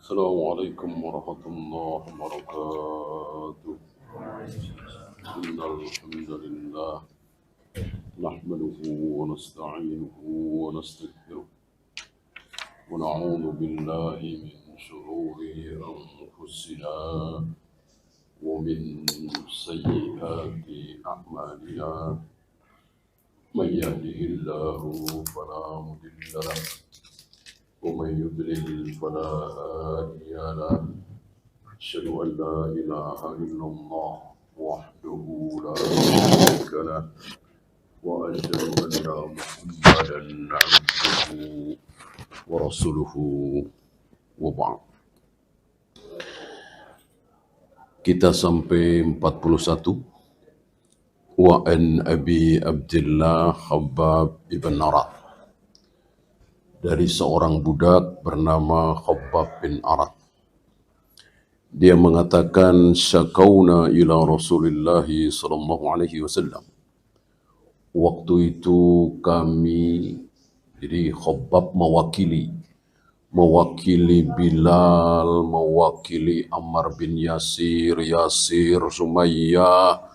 السلام عليكم ورحمة الله وبركاته. إن الحمد لله نحمده ونستعينه ونستغفره ونعوذ بالله من شرور أنفسنا ومن سيئات أعمالنا. من يهده الله فلا مضل له ومن يضلل فلا هادي له. أشهد أن لا إله إلا الله وحده لا شريك له وأشهد أن محمدا عبده ورسوله وبعد. Kita sampai 41. Wa an Abi Abdillah Khabbab ibn Arat, dari seorang budak bernama Khabbab bin Arat. Dia mengatakan, syakauna ila Rasulillah sallallahu alaihi wasallam. Waktu itu kami, jadi Khabbab mewakili Bilal, mewakili Ammar bin Yasir, Sumayyah,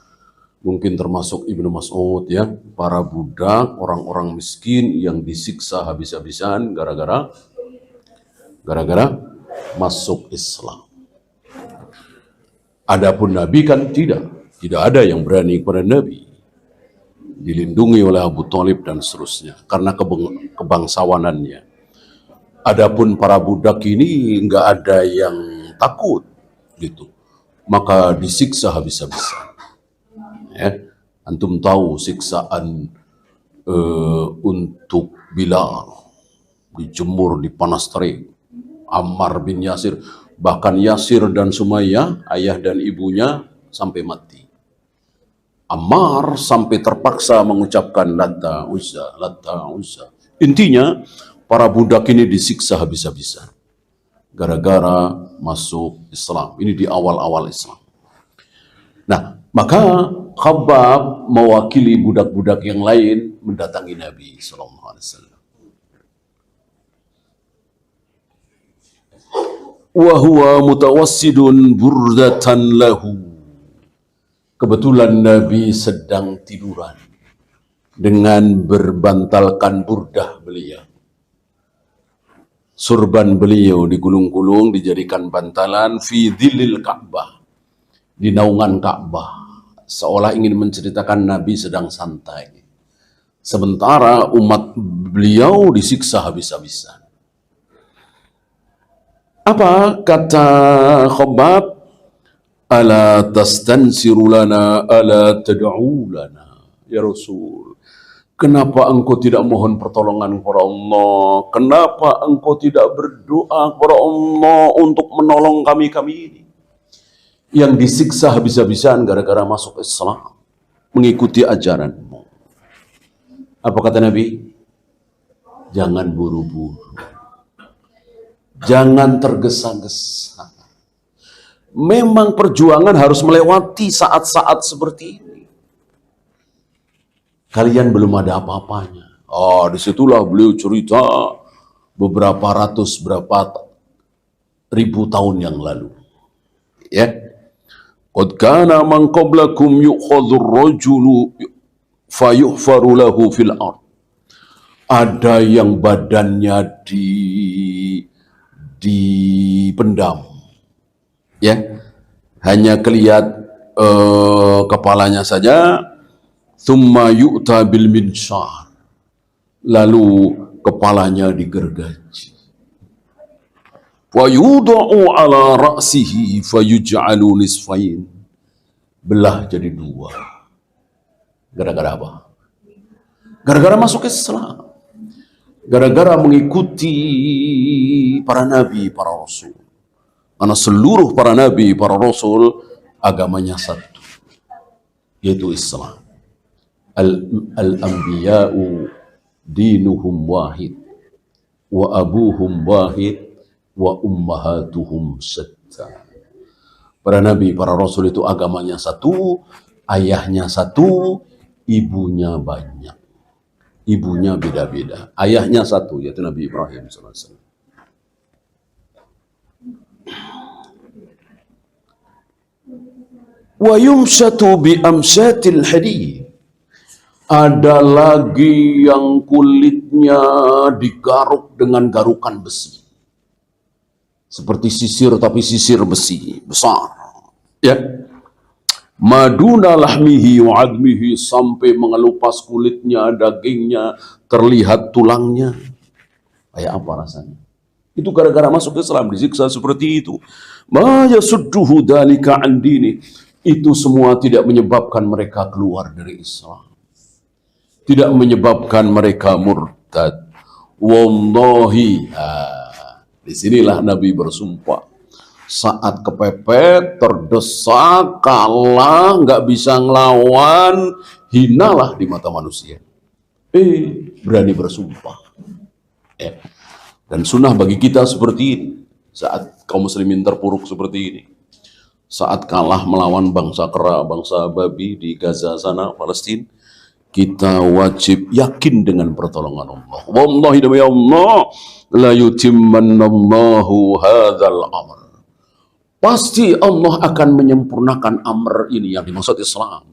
mungkin termasuk Ibnu Mas'ud, ya, para budak, orang-orang miskin yang disiksa habis-habisan gara-gara masuk Islam. Adapun Nabi kan tidak ada yang berani kepada Nabi, dilindungi oleh Abu Thalib dan seterusnya karena kebangsawanannya. Adapun para budak ini nggak ada yang takut gitu, maka disiksa habis-habisan. Ya, antum tahu siksaan untuk Bilal, dijemur di panas terik. Ammar bin Yasir, bahkan Yasir dan Sumayyah, ayah dan ibunya, sampai mati. Ammar sampai terpaksa mengucapkan Latta Uzza. Intinya para budak ini disiksa habis-habisan gara-gara masuk Islam. Ini di awal-awal Islam. Nah, maka Khabbab mewakili budak-budak yang lain mendatangi Nabi sallallahu alaihi wasallam. Wa huwa mutawassidun burdatan lahu. Kebetulan Nabi sedang tiduran dengan berbantalkan burdah beliau. Surban beliau digulung-gulung, dijadikan bantalan fi dhillil Ka'bah, di naungan Ka'bah, seolah ingin menceritakan Nabi sedang santai. Sementara umat beliau disiksa habis-habisan. Apa kata Khabbab? Ala tastansiru lana, ala tad'u lana. Ya Rasul, kenapa engkau tidak mohon pertolongan kepada Allah? Kenapa engkau tidak berdoa kepada Allah untuk menolong kami ini yang disiksa habis-habisan gara-gara masuk Islam, mengikuti ajaranmu? Apa kata Nabi? Jangan buru-buru, jangan tergesa-gesa. Memang perjuangan harus melewati saat-saat seperti ini. Kalian belum ada apa-apanya. Disitulah beliau cerita berapa ribu tahun yang lalu. Ya. Qad kana man qablakum yu'khadhu ar-rajulu fayuhfaru lahu fil ard. Ada yang badannya dipendam, ya, hanya kelihatan kepalanya saja. Thumma yu'ta bil minshar, lalu kepalanya digergaji. Wa yudha'u ala ra'sihi fayuj'alu nisfain, belah jadi dua. Gara-gara apa? Gara-gara masuk Islam. Gara-gara mengikuti para nabi, para rasul. Karena seluruh para nabi, para rasul, agamanya satu, yaitu Islam. Al-anbiya'u dinuhum wahid, wa abuhum wahid, wa ummahatuhum syatta. Para nabi, para rasul itu agamanya satu, ayahnya satu, ibunya banyak. Ibunya beda-beda. Ayahnya satu, yaitu Nabi Ibrahim SAW. Wa yumsyatu bi amsyatil hadid. Ada lagi yang kulitnya digaruk dengan garukan besi. Seperti sisir, tapi sisir besi besar. Ya. Maduna lahmihi wa admihi, sampai mengelupas kulitnya, dagingnya, terlihat tulangnya. Kayak apa rasanya? Itu gara-gara masuk Islam disiksa seperti itu. Ma yasudduhu dzalika an dini. Itu semua tidak menyebabkan mereka keluar dari Islam. Tidak menyebabkan mereka murtad. Wallahi, disinilah Nabi bersumpah. Saat kepepet, terdesak, kalah, nggak bisa ngelawan, hinalah di mata manusia. Berani bersumpah. Dan sunnah bagi kita seperti ini. Saat kaum muslimin terpuruk seperti ini. Saat kalah melawan bangsa kera, bangsa babi di Gaza sana, Palestina, kita wajib yakin dengan pertolongan Allah. Wallahi demi Allah, la yutimmannallahu hadzal amr. Pasti Allah akan menyempurnakan amr ini yang dimaksud Islam.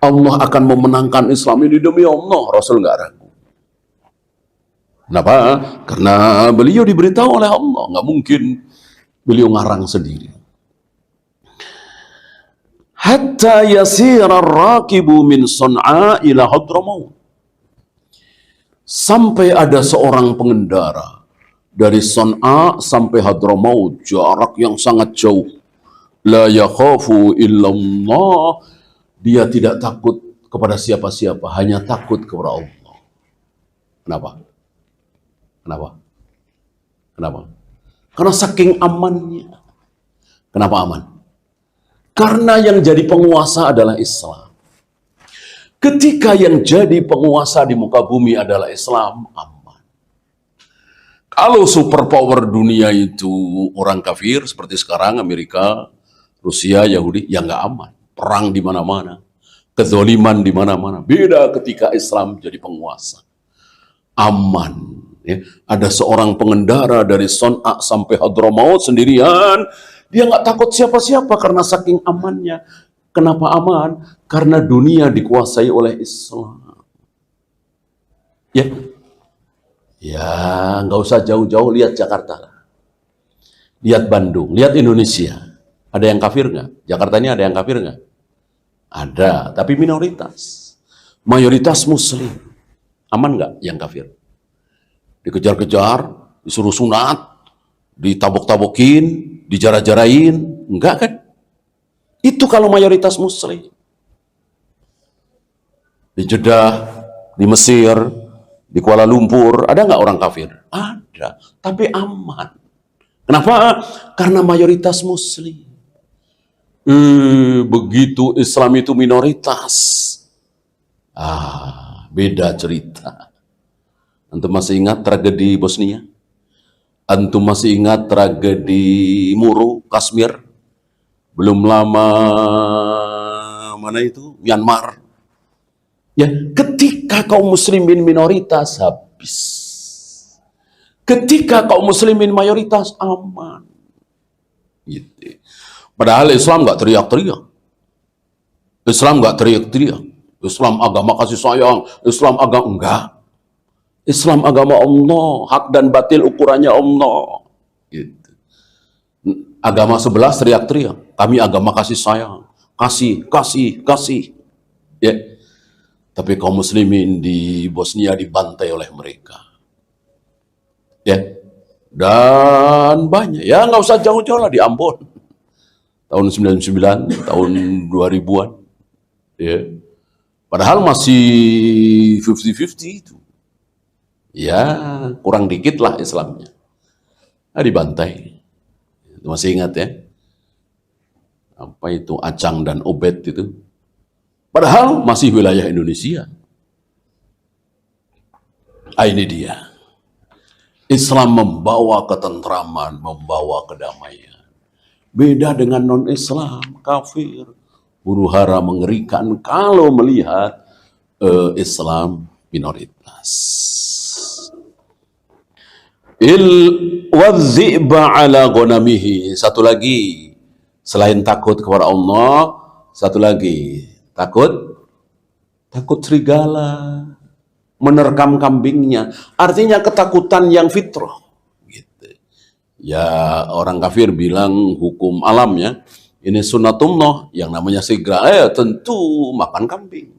Allah akan memenangkan Islam ini demi Allah. Rasul nggak ragu. Kenapa? Karena beliau diberitahu oleh Allah. Nggak mungkin beliau ngarang sendiri. Hatta yasira rakibu min Son'a ila Hadramaut. Sampai ada seorang pengendara dari Son'a sampai Hadramaut, jarak yang sangat jauh. La yakhafu illallah. Dia tidak takut kepada siapa-siapa, hanya takut kepada Allah. Kenapa? Kenapa? Kenapa? Karena saking amannya. Kenapa aman? Karena yang jadi penguasa adalah Islam. Ketika yang jadi penguasa di muka bumi adalah Islam, aman. Kalau superpower dunia itu orang kafir, seperti sekarang Amerika, Rusia, Yahudi, ya nggak aman. Perang di mana-mana, kezaliman di mana-mana. Beda ketika Islam jadi penguasa. Aman. Ya. Ada seorang pengendara dari Son'a sampai Hadramaut sendirian. Dia nggak takut siapa-siapa karena saking amannya. Kenapa aman? Karena dunia dikuasai oleh Islam. Ya, ya nggak usah jauh-jauh, lihat Jakarta, lihat Bandung, lihat Indonesia. Ada yang kafir nggak? Jakarta ini ada yang kafir nggak? Ada, tapi minoritas. Mayoritas Muslim. Aman nggak yang kafir? Dikejar-kejar, disuruh sunat, ditabok-tabokin, dijarah-jarahin, enggak kan? Itu kalau mayoritas Muslim. Di Jeddah, di Mesir, di Kuala Lumpur, ada nggak orang kafir? Ada, tapi aman. Kenapa? Karena mayoritas Muslim. Begitu Islam itu minoritas, beda cerita. Antum masih ingat tragedi Bosnia? Antum masih ingat tragedi Muru, Kashmir? Belum lama, mana itu? Myanmar. Ya, ketika kaum muslimin minoritas, habis. Ketika kaum muslimin mayoritas, aman. Gitu. Padahal Islam nggak teriak-teriak. Islam nggak teriak-teriak. Islam agama kasih sayang. Islam agama enggak. Islam agama Allah, hak dan batil ukurannya Allah. Gitu. Agama sebelah teriak-teriak, kami agama kasih sayang, kasih. Ya. Tapi kaum muslimin di Bosnia dibantai oleh mereka. Ya. Dan banyak, ya nggak usah jauh-jauh lah, di Ambon. Tahun 99, tahun 2000-an. Ya. Padahal masih 50-50 itu. Ya, kurang dikit lah Islamnya. Dibantai. Masih ingat ya? Apa itu Acang dan Obed itu? Padahal masih wilayah Indonesia. Ini dia. Islam membawa ketentraman, membawa kedamaian. Beda dengan non-Islam, kafir. Huru-hara mengerikan kalau melihat Islam minoritas. Wadhi'ba ala ghanamihi. Satu lagi, selain takut kepada Allah, Satu lagi, takut serigala menerkam kambingnya. Artinya ketakutan yang fitrah. Gitu. Ya orang kafir bilang hukum alam ya. Ini sunnatullah, yang namanya serigala tentu makan kambing.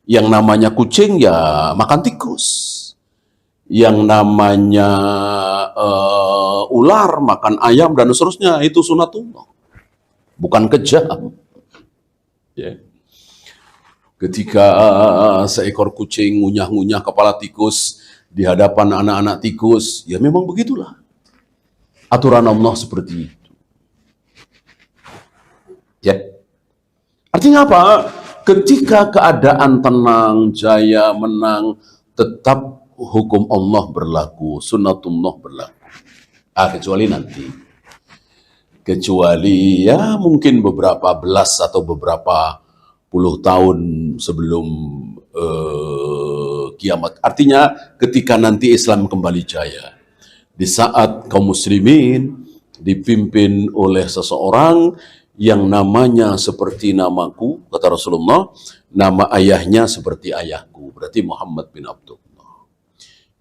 Yang namanya kucing ya makan tikus. Yang namanya ular makan ayam dan seterusnya, itu sunnatullah. Bukan kejam. Ya. Ketika seekor kucing ngunyah-ngunyah kepala tikus di hadapan anak-anak tikus, ya memang begitulah. Aturan Allah seperti itu. Ya. Artinya apa? Ketika keadaan tenang, jaya, menang, tetap hukum Allah berlaku, sunnatullah berlaku. Kecuali nanti. Kecuali ya mungkin beberapa belas atau beberapa puluh tahun sebelum kiamat. Artinya ketika nanti Islam kembali jaya. Di saat kaum muslimin dipimpin oleh seseorang yang namanya seperti namaku, kata Rasulullah, nama ayahnya seperti ayahku, berarti Muhammad bin Abdullah.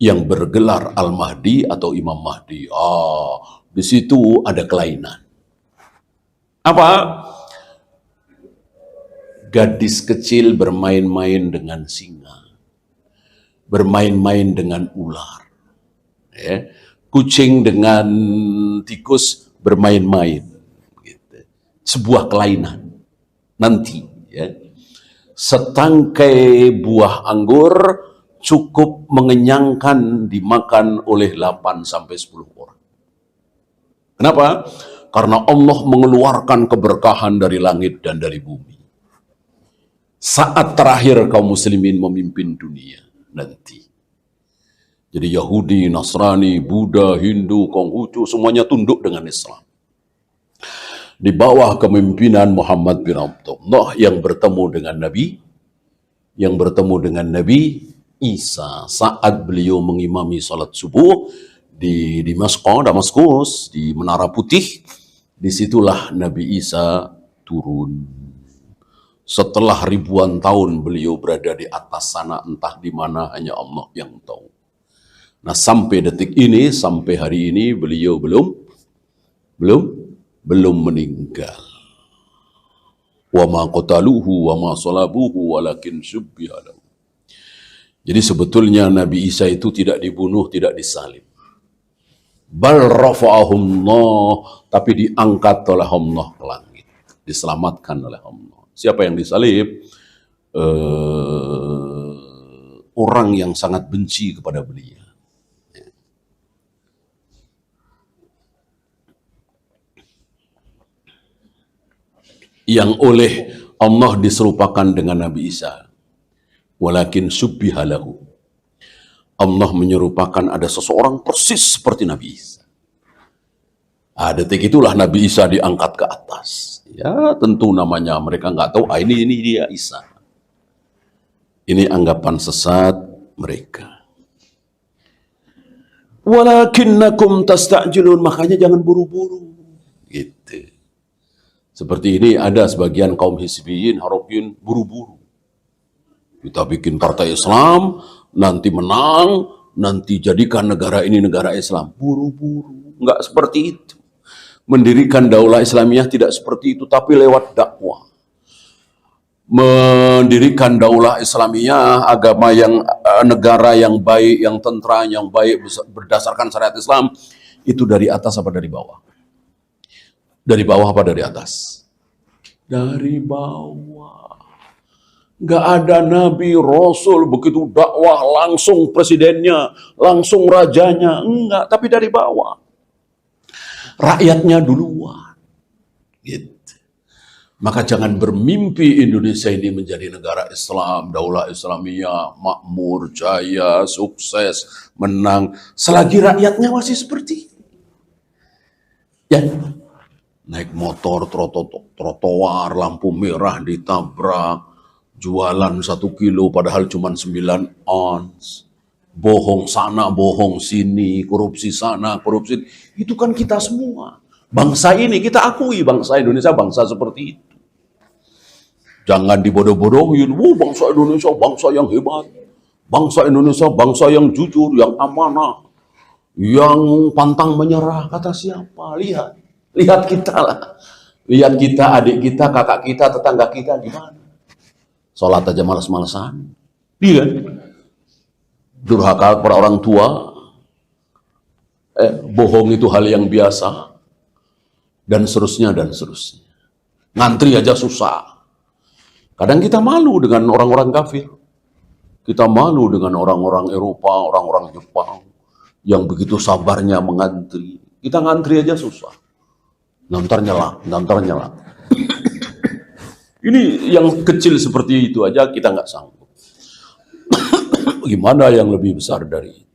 Yang bergelar Al-Mahdi atau Imam Mahdi. Di situ ada kelainan. Apa? Gadis kecil bermain-main dengan singa. Bermain-main dengan ular. Ya. Kucing dengan tikus bermain-main. Gitu. Sebuah kelainan. Nanti. Ya. Setangkai buah anggur cukup mengenyangkan dimakan oleh 8-10 orang. Kenapa? Karena Allah mengeluarkan keberkahan dari langit dan dari bumi. Saat terakhir kaum muslimin memimpin dunia nanti. Jadi Yahudi, Nasrani, Buddha, Hindu, Konghucu semuanya tunduk dengan Islam. Di bawah kepemimpinan Muhammad bin Abdullah yang bertemu dengan Nabi Isa saat beliau mengimami salat subuh di Damaskus, di Menara Putih. Disitulah Nabi Isa turun. Setelah ribuan tahun beliau berada di atas sana, entah di mana hanya Allah yang tahu. Nah, sampai detik ini, sampai hari ini beliau belum meninggal. Wa ma qataluhu wa ma salabuhu walakin syubbiha lahu. Jadi sebetulnya Nabi Isa itu tidak dibunuh, tidak disalib. Bal rafa'ahullah, tapi diangkat oleh Allah ke langit, diselamatkan oleh Allah. Siapa yang disalib? Orang yang sangat benci kepada beliau. Yang oleh Allah diserupakan dengan Nabi Isa. Walakin syubbiha lahu. Allah menyerupakan ada seseorang persis seperti Nabi Isa. Detik itulah Nabi Isa diangkat ke atas. Ya tentu namanya mereka nggak tahu, ini dia Isa. Ini anggapan sesat mereka. Walakinnakum tasta'jilun, makanya jangan buru-buru. Gitu. Seperti ini ada sebagian kaum hizbiyin, harapiyin buru-buru. Kita bikin partai Islam, nanti menang, nanti jadikan negara ini negara Islam. Buru-buru, nggak seperti itu. Mendirikan daulah Islamiyah tidak seperti itu, tapi lewat dakwah. Mendirikan daulah Islamiyah, agama yang negara yang baik, yang tentram, yang baik berdasarkan syariat Islam, itu dari atas apa dari bawah? Dari bawah apa dari atas? Dari bawah. Nggak ada nabi, rasul, begitu dakwah langsung presidennya, langsung rajanya. Enggak, tapi dari bawah. Rakyatnya duluan. Gitu. Maka jangan bermimpi Indonesia ini menjadi negara Islam, daulah Islamiyah, makmur, jaya, sukses, menang. Selagi rakyatnya masih seperti itu. Ya, naik motor, trotoar, lampu merah ditabrak, jualan 1 kilo padahal cuma 9 ons. Bohong sana, bohong sini, korupsi sana, korupsi. Itu kan kita semua. Bangsa ini, kita akui bangsa Indonesia bangsa seperti itu. Jangan dibodoh-bodohin. Bangsa Indonesia bangsa yang hebat. Bangsa Indonesia bangsa yang jujur, yang amanah, yang pantang menyerah. Kata siapa? Lihat kita lah. Lihat kita, adik kita, kakak kita, tetangga kita gimana? Sholat aja malas-malasan. Iya kan? Durhaka kepada orang tua. Bohong itu hal yang biasa. Dan seterusnya, dan seterusnya. Ngantri aja susah. Kadang kita malu dengan orang-orang kafir. Kita malu dengan orang-orang Eropa, orang-orang Jepang. Yang begitu sabarnya mengantri. Kita ngantri aja susah. Ntar nyala. Ini yang kecil seperti itu aja kita nggak sanggup. Gimana yang lebih besar dari itu?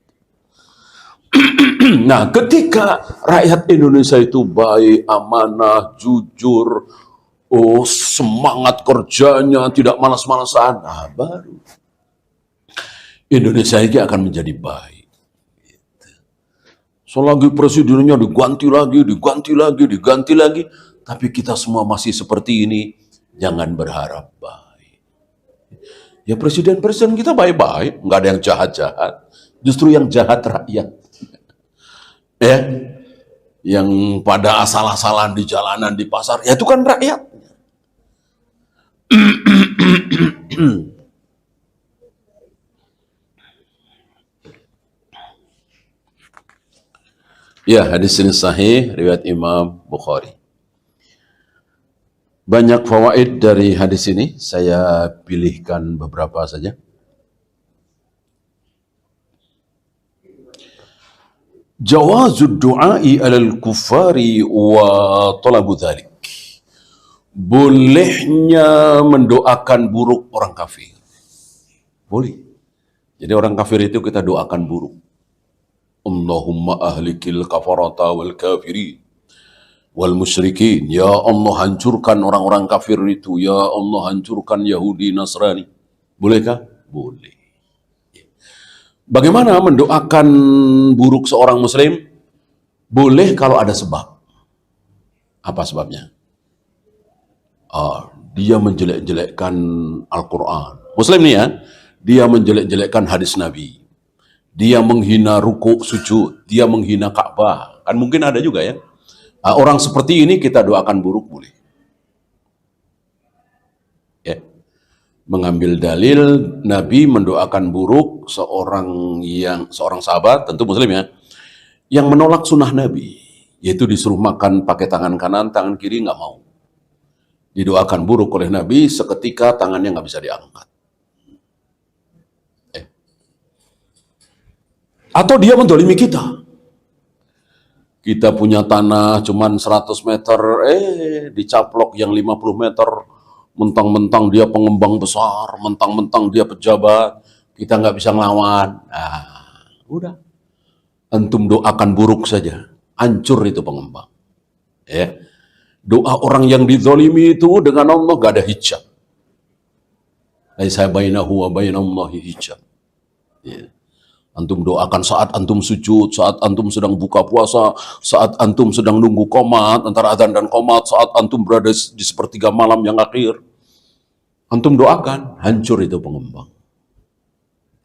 Nah, ketika rakyat Indonesia itu baik, amanah, jujur, semangat kerjanya, tidak malas-malasan, nah baru Indonesia ini akan menjadi baik. Selagi presidennya diganti lagi, tapi kita semua masih seperti ini, jangan berharap baik. Ya presiden-presiden kita baik-baik, nggak ada yang jahat-jahat, justru yang jahat rakyat. Ya, yang pada asal-asalan di jalanan, di pasar, ya itu kan rakyat. Ya, hadis ini sahih, riwayat Imam Bukhari. Banyak fawaid dari hadis ini, saya pilihkan beberapa saja. Jawazud du'ai alal kufari wa talabu dhalik. Bolehnya mendoakan buruk orang kafir. Boleh. Jadi orang kafir itu kita doakan buruk. Allahumma ahlikil kafarata wal kafirin wal musyrikin. Ya Allah, hancurkan orang-orang kafir itu. Ya Allah, hancurkan Yahudi, Nasrani. Bolehkah? Boleh. Bagaimana mendoakan buruk seorang muslim? Boleh kalau ada sebab. Apa sebabnya? Dia menjelek-jelekkan Al-Quran. Muslim nih ya, dia menjelek-jelekkan hadis Nabi. Dia menghina ruku, sujud. Dia menghina Ka'bah. Kan mungkin ada juga ya. Orang seperti ini kita doakan buruk boleh. Ya. Mengambil dalil Nabi mendoakan buruk seorang sahabat, tentu muslim ya, yang menolak sunnah Nabi, yaitu disuruh makan pakai tangan kanan, tangan kiri nggak mau. Didoakan buruk oleh Nabi, seketika tangannya nggak bisa diangkat. Atau dia mendolimi kita. Kita punya tanah cuman 100 meter, dicaplok yang 50 meter, mentang-mentang dia pengembang besar, mentang-mentang dia pejabat, kita nggak bisa ngelawan. Nah, udah. Antum doakan buruk saja, hancur itu pengembang. Ya. Doa orang yang dizalimi itu dengan Allah gak ada hijab. Laisa bainahu wa bainallahi hijab. Ya. Antum doakan saat antum sujud, saat antum sedang buka puasa, saat antum sedang nunggu qomat, antara adzan dan qomat, saat antum berada di sepertiga malam yang akhir. Antum doakan, hancur itu pengembang.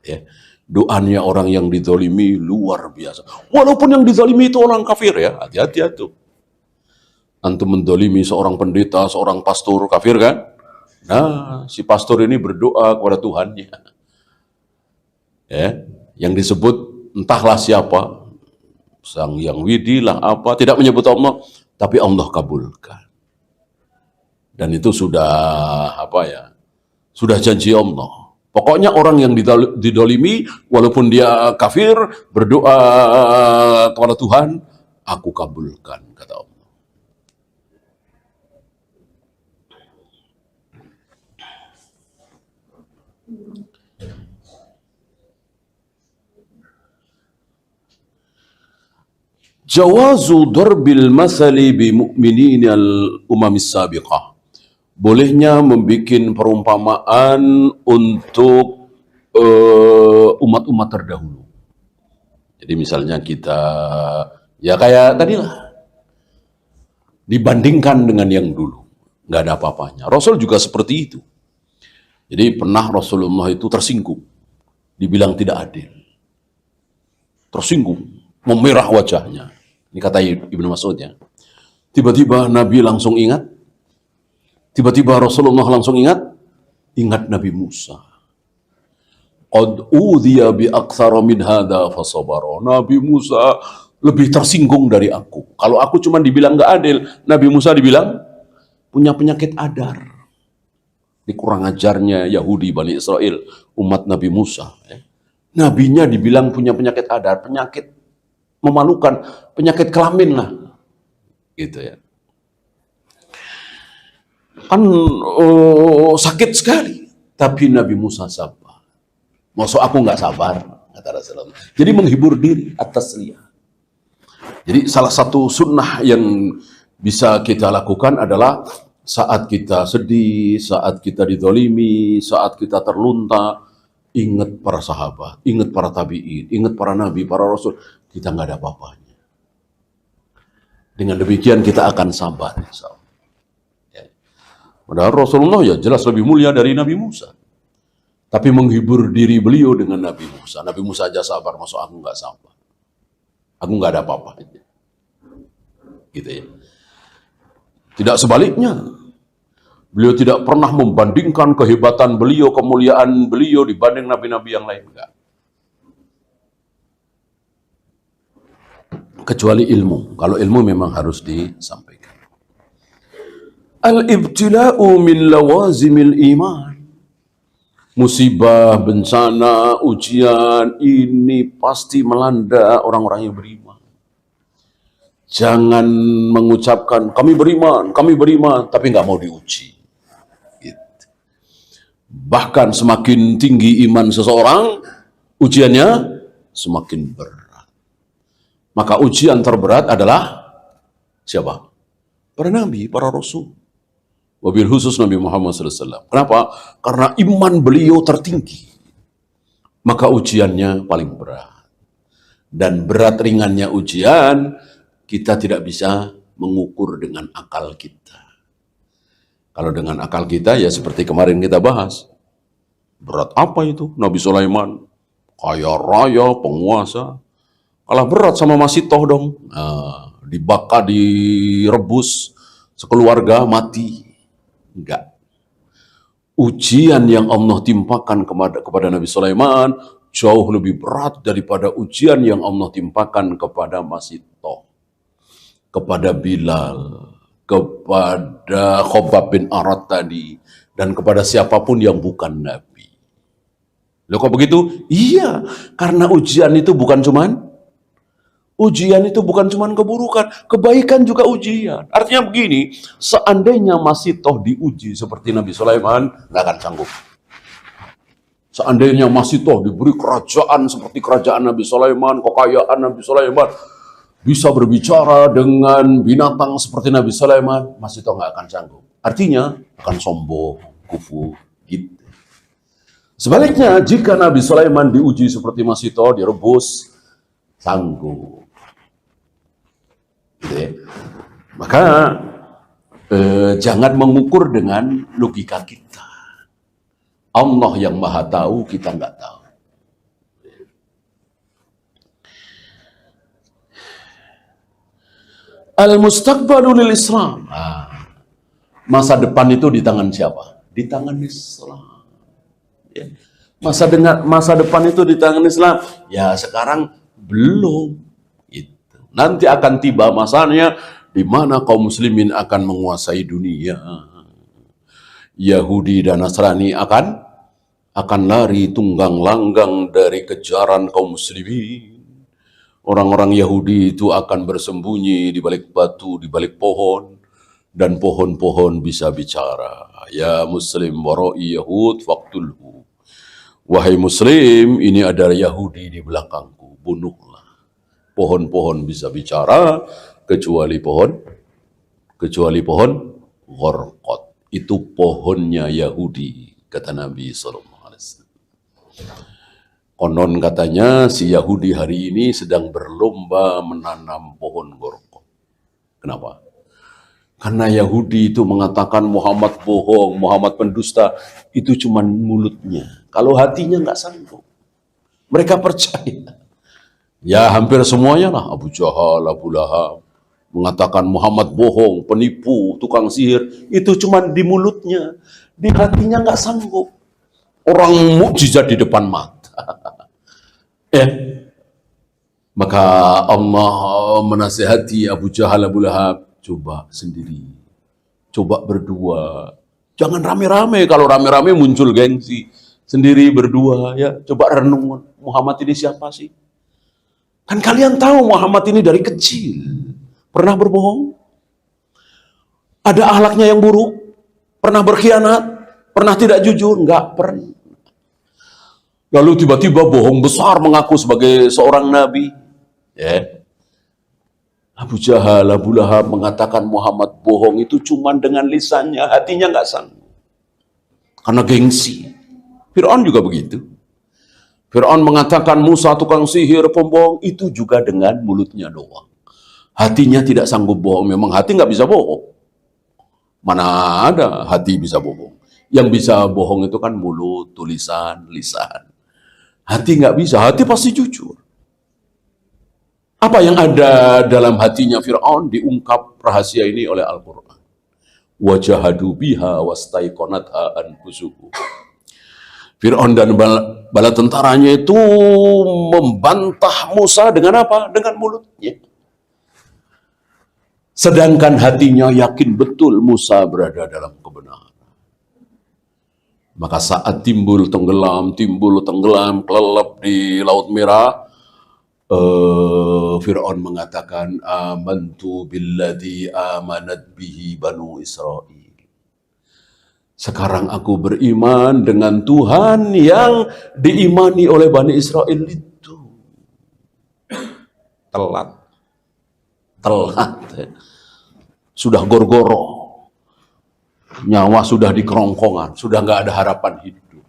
Ya. Doanya orang yang dizalimi luar biasa. Walaupun yang dizalimi itu orang kafir ya, hati-hati itu. Antum mendolimi seorang pendeta, seorang pastor kafir kan? Nah, si pastor ini berdoa kepada Tuhannya. Ya, yang disebut entahlah siapa, Sang Yang Widi lah apa, tidak menyebut Allah, tapi Allah kabulkan. Dan itu sudah sudah janji Allah. Pokoknya orang yang didolimi, walaupun dia kafir, berdoa kepada Tuhan, aku kabulkan, kata Allah. Jawazu darbil masali bi mu'minin al-umamis sabiqah. Bolehnya membuat perumpamaan untuk umat-umat terdahulu. Jadi misalnya kita, ya kayak tadi lah, dibandingkan dengan yang dulu. Nggak ada apa-apanya. Rasul juga seperti itu. Jadi pernah Rasulullah itu tersinggung, dibilang tidak adil. Tersinggung, memerah wajahnya. Ini kata Ibnu Mas'ud ya. Tiba-tiba Nabi langsung ingat, tiba-tiba Rasulullah langsung ingat Nabi Musa. Qad udhiya bi aktsara min hadza fasabara. Nabi Musa lebih tersinggung dari aku. Kalau aku cuma dibilang nggak adil, Nabi Musa dibilang punya penyakit adar. Di kurang ajarnya Yahudi Bani Israel, umat Nabi Musa. Nabinya dibilang punya penyakit adar, penyakit memalukan, penyakit kelamin lah. Gitu ya. Kan sakit sekali. Tapi Nabi Musa sabar. Maksud aku nggak sabar, kata Rasulullah. Jadi menghibur diri atas lihat. Jadi salah satu sunnah yang bisa kita lakukan adalah saat kita sedih, saat kita dizalimi, saat kita terlunta, ingat para sahabat, ingat para tabi'in, ingat para nabi, para rasul, kita nggak ada apa-apanya. Dengan demikian kita akan sabar. Ya. Padahal Rasulullah ya jelas lebih mulia dari Nabi Musa. Tapi menghibur diri beliau dengan Nabi Musa. Nabi Musa aja sabar, masuk aku nggak sabar. Aku nggak ada apa-apa. Gitu ya. Tidak sebaliknya. Beliau tidak pernah membandingkan kehebatan beliau, kemuliaan beliau dibanding nabi-nabi yang lain. Enggak. Kecuali ilmu. Kalau ilmu memang harus disampaikan. Al-ibtila'u min lawazimil iman. Musibah, bencana, ujian ini pasti melanda orang-orang yang beriman. Jangan mengucapkan kami beriman, tapi nggak mau diuji. Gitu. Bahkan semakin tinggi iman seseorang, ujiannya semakin berat. Maka ujian terberat adalah siapa? Para nabi, para rasul. Wabil khusus Nabi Muhammad SAW. Kenapa? Karena iman beliau tertinggi. Maka ujiannya paling berat. Dan berat ringannya ujian, kita tidak bisa mengukur dengan akal kita. Kalau dengan akal kita, ya seperti kemarin kita bahas. Berat apa itu? Nabi Sulaiman, kaya raya, penguasa. Kalah berat sama Masitoh dong. Nah, dibakar, direbus, sekeluarga mati. Enggak. Ujian yang Allah timpakan kepada Nabi Sulaiman jauh lebih berat daripada ujian yang Allah timpakan kepada Masitoh, kepada Bilal, kepada Khobab bin Arad tadi, dan kepada siapapun yang bukan Nabi. Loh kok begitu? Iya, karena ujian itu bukan cuman keburukan, kebaikan juga ujian. Artinya begini, seandainya Masitoh diuji seperti Nabi Sulaiman, nggak akan sanggup. Seandainya Masitoh diberi kerajaan seperti kerajaan Nabi Sulaiman, kekayaan Nabi Sulaiman, bisa berbicara dengan binatang seperti Nabi Sulaiman, Masitoh nggak akan sanggup. Artinya akan sombong, kufur, gitu. Sebaliknya, jika Nabi Sulaiman diuji seperti Masitoh, direbus, sanggup. Gitu ya. Maka jangan mengukur dengan logika kita. Allah yang maha tahu, kita nggak tahu. Al-mustaqbalu lil Islam. Masa depan itu di tangan siapa? Di tangan Islam. Ya. Masa depan itu di tangan Islam. Ya sekarang belum. Nanti akan tiba masanya di mana kaum muslimin akan menguasai dunia. Yahudi dan Nasrani akan lari tunggang langgang dari kejaran kaum muslimin. Orang-orang Yahudi itu akan bersembunyi di balik batu, di balik pohon, dan pohon-pohon bisa bicara. Ya muslim warai Yahud faqtulhu. Wahai muslim, ini ada Yahudi di belakangku, bunuhlah. Pohon-pohon bisa bicara kecuali pohon Gharqad. Itu pohonnya Yahudi, kata Nabi SAW. Konon katanya si Yahudi hari ini sedang berlomba menanam pohon Gharqad. Kenapa? Karena Yahudi itu mengatakan Muhammad bohong, Muhammad pendusta, itu cuma mulutnya. Kalau hatinya nggak sanggup. Mereka percaya. Ya hampir semuanya lah, Abu Jahal, Abu Lahab, mengatakan Muhammad bohong, penipu, tukang sihir, itu cuma di mulutnya. Di hatinya nggak sanggup. Orang mukjizat di depan mata. Ya. Maka Allah menasihati Abu Jahal, Abu Lahab, coba sendiri, coba berdua, jangan rame-rame. Kalau rame-rame muncul gengsi. Sendiri berdua, ya coba renung, Muhammad ini siapa sih? Kan kalian tahu Muhammad ini dari kecil pernah berbohong, ada akhlaknya yang buruk, pernah berkhianat, pernah tidak jujur, nggak pernah. Lalu tiba-tiba bohong besar mengaku sebagai seorang nabi. Ya. Abu Jahal, Abu Lahab mengatakan Muhammad bohong itu cuma dengan lisannya, hatinya nggak sanggup. Karena gengsi. Fir'aun juga begitu. Fir'aun mengatakan Musa tukang sihir, pembohong, itu juga dengan mulutnya doang. Hatinya tidak sanggup bohong. Memang hati nggak bisa bohong. Mana ada hati bisa bohong. Yang bisa bohong itu kan mulut, tulisan, lisan. Hati nggak bisa, hati pasti jujur. Apa yang ada dalam hatinya Fir'aun diungkap rahasia ini oleh Al-Quran. Wajahadu biha wastaiqonatha anfusuhum. Fir'aun dan bala tentaranya itu membantah Musa dengan apa? Dengan mulutnya. Sedangkan hatinya yakin betul Musa berada dalam kebenaran. Maka saat timbul tenggelam, kelelep di Laut Merah, Fir'aun mengatakan amantu billadzi amanat bihi banu Israel. Sekarang aku beriman dengan Tuhan yang diimani oleh Bani Israel itu. Telat. Sudah gorgoro. Nyawa sudah di kerongkongan. Sudah nggak ada harapan hidup.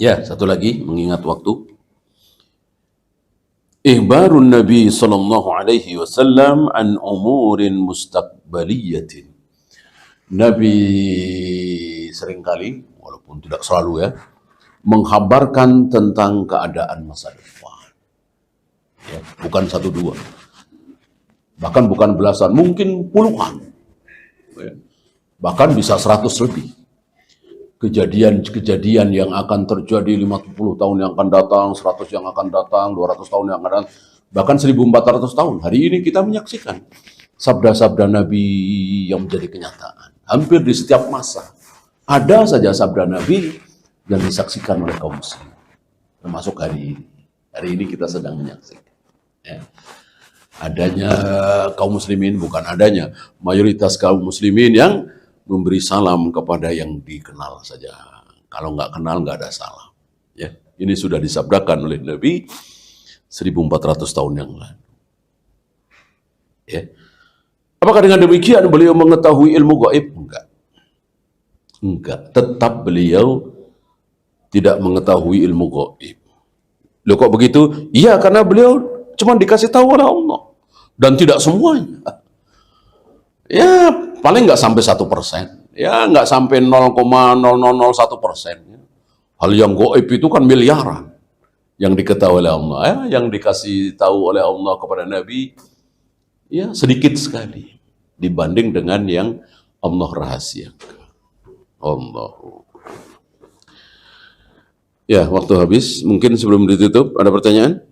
Ya, satu lagi mengingat waktu. Ihbarun Nabi sallallahu alaihi wasallam an umurin mustaqbaliyatin. Nabi seringkali, walaupun tidak selalu ya, menghabarkan tentang keadaan masa depan. Ya, bukan satu dua. Bahkan bukan belasan, mungkin puluhan. Ya. Bahkan bisa 100 lebih. Kejadian-kejadian yang akan terjadi 50 tahun yang akan datang, 100 yang akan datang, 200 tahun yang akan datang, bahkan 1400 tahun. Hari ini kita menyaksikan sabda-sabda Nabi yang menjadi kenyataan. Hampir di setiap masa ada saja sabda Nabi yang disaksikan oleh kaum muslim. Termasuk hari ini. Hari ini kita sedang menyaksikan. Ya. Adanya kaum muslimin, bukan adanya, mayoritas kaum muslimin yang memberi salam kepada yang dikenal saja. Kalau nggak kenal, nggak ada salam. Ya, ini sudah disabdakan oleh Nabi 1400 tahun yang lalu. Ya. Apakah dengan demikian beliau mengetahui ilmu gaib? Enggak. Enggak. Tetap beliau tidak mengetahui ilmu gaib. Loh kok begitu? Iya, karena beliau cuma dikasih tahu oleh Allah. Dan tidak semuanya. Ya, paling nggak sampai 1%. Ya, nggak sampai 0,0001%. Hal yang gaib itu kan miliaran yang diketahui oleh Allah. Ya, yang dikasih tahu oleh Allah kepada Nabi, ya sedikit sekali dibanding dengan yang Allah rahasiakan. Allah. Ya, waktu habis. Mungkin sebelum ditutup, ada pertanyaan?